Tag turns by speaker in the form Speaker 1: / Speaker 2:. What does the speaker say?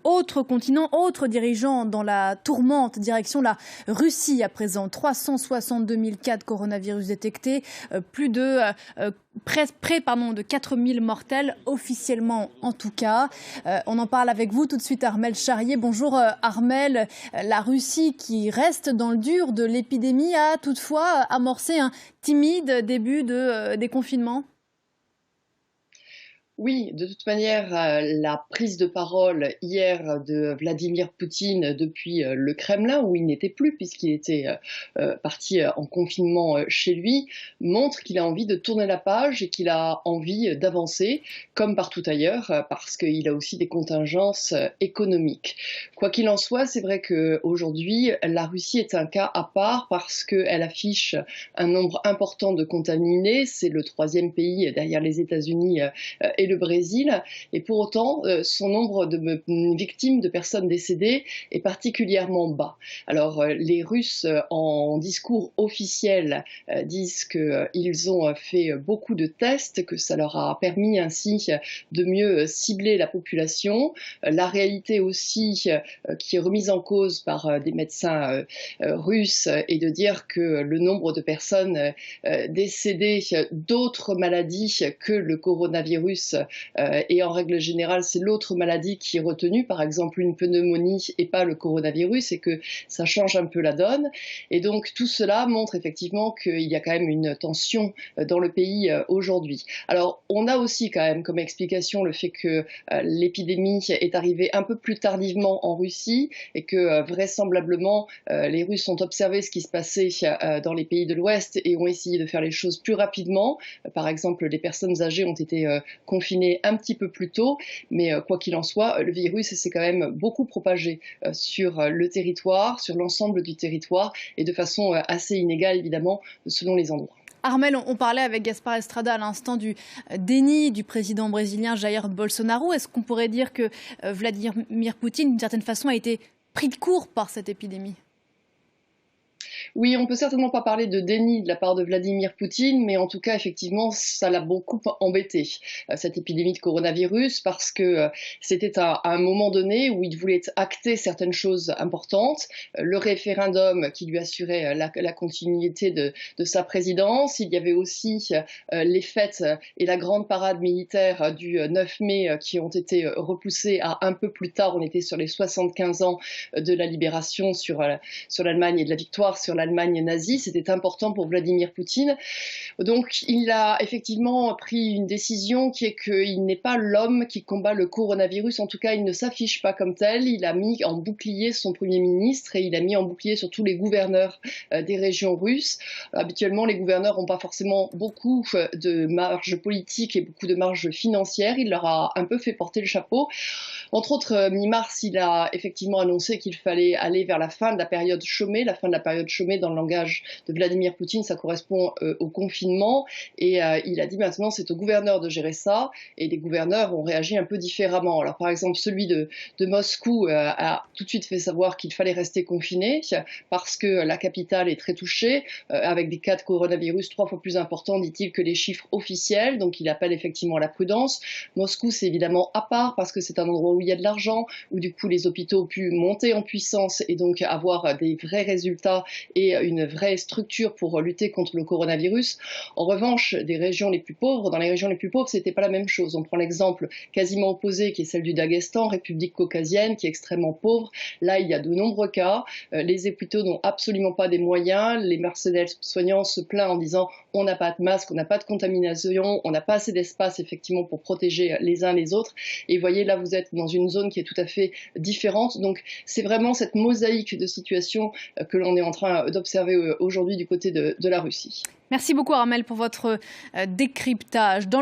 Speaker 1: Autre continent, autre dirigeant dans la tourmente, direction la Russie à présent. 362 000 cas de coronavirus détectés, plus de près de 4 000 mortels, officiellement en tout cas. On en parle avec vous tout de suite, Armelle Charrier. Bonjour Armelle. La Russie, qui reste dans le dur de l'épidémie, a toutefois amorcé un timide début de déconfinement.
Speaker 2: Oui, de toute manière, la prise de parole hier de Vladimir Poutine depuis le Kremlin, où il n'était plus puisqu'il était parti en confinement chez lui, montre qu'il a envie de tourner la page et qu'il a envie d'avancer, comme partout ailleurs, parce qu'il a aussi des contingences économiques. Quoi qu'il en soit, c'est vrai qu'aujourd'hui, la Russie est un cas à part parce qu'elle affiche un nombre important de contaminés. C'est le troisième pays derrière les États-Unis et le Brésil, et pour autant son nombre de victimes, de personnes décédées est particulièrement bas. Alors les Russes en discours officiel disent qu'ils ont fait beaucoup de tests, que ça leur a permis ainsi de mieux cibler la population. La réalité aussi qui est remise en cause par des médecins russes est de dire que le nombre de personnes décédées d'autres maladies que le coronavirus et en règle générale c'est l'autre maladie qui est retenue, par exemple une pneumonie et pas le coronavirus, et que ça change un peu la donne. Et donc tout cela montre effectivement qu'il y a quand même une tension dans le pays aujourd'hui. Alors on a aussi quand même comme explication le fait que l'épidémie est arrivée un peu plus tardivement en Russie et que vraisemblablement les Russes ont observé ce qui se passait dans les pays de l'Ouest et ont essayé de faire les choses plus rapidement. Par exemple, les personnes âgées ont été confinées un petit peu plus tôt, mais quoi qu'il en soit, le virus s'est quand même beaucoup propagé sur le territoire, sur l'ensemble du territoire, et de façon assez inégale évidemment selon les endroits.
Speaker 1: Armelle, on parlait avec Gaspard Estrada à l'instant du déni du président brésilien Jair Bolsonaro. Est-ce qu'on pourrait dire que Vladimir Poutine, d'une certaine façon, a été pris de court par cette épidémie ?
Speaker 2: Oui, on peut certainement pas parler de déni de la part de Vladimir Poutine, mais en tout cas, effectivement, ça l'a beaucoup embêté, cette épidémie de coronavirus, parce que c'était à un moment donné où il voulait acter certaines choses importantes. Le référendum qui lui assurait la continuité de sa présidence. Il y avait aussi les fêtes et la grande parade militaire du 9 mai qui ont été repoussées à un peu plus tard. On était sur les 75 ans de la libération sur l'Allemagne et de la victoire sur l'Allemagne nazie. C'était important pour Vladimir Poutine. Donc il a effectivement pris une décision qui est qu'il n'est pas l'homme qui combat le coronavirus. En tout cas, il ne s'affiche pas comme tel. Il a mis en bouclier son Premier ministre et il a mis en bouclier surtout les gouverneurs des régions russes. Habituellement, les gouverneurs n'ont pas forcément beaucoup de marge politique et beaucoup de marge financière. Il leur a un peu fait porter le chapeau. Entre autres, mi-mars, il a effectivement annoncé qu'il fallait aller vers la fin de la période chômée. La fin de la période chômée, dans le langage de Vladimir Poutine, ça correspond au confinement. Et il a dit maintenant, c'est au gouverneur de gérer ça. Et les gouverneurs ont réagi un peu différemment. Alors par exemple, celui de Moscou a tout de suite fait savoir qu'il fallait rester confiné parce que la capitale est très touchée, avec des cas de coronavirus 3 fois plus importants, dit-il, que les chiffres officiels. Donc il appelle effectivement à la prudence. Moscou, c'est évidemment à part parce que c'est un endroit où il y a de l'argent, où du coup les hôpitaux ont pu monter en puissance et donc avoir des vrais résultats et une vraie structure pour lutter contre le coronavirus. En revanche, des régions les plus pauvres, dans les régions les plus pauvres, c'était pas la même chose. On prend l'exemple quasiment opposé qui est celle du Daghestan, République caucasienne, qui est extrêmement pauvre. Là, il y a de nombreux cas. Les hôpitaux n'ont absolument pas des moyens. Les personnels soignants se plaignent en disant on n'a pas de masque, on n'a pas de contamination, on n'a pas assez d'espace effectivement pour protéger les uns les autres. Et vous voyez, là, vous êtes dans une zone qui est tout à fait différente. Donc, c'est vraiment cette mosaïque de situations que l'on est en train d'observer aujourd'hui du côté de la Russie.
Speaker 1: Merci beaucoup Armelle pour votre décryptage.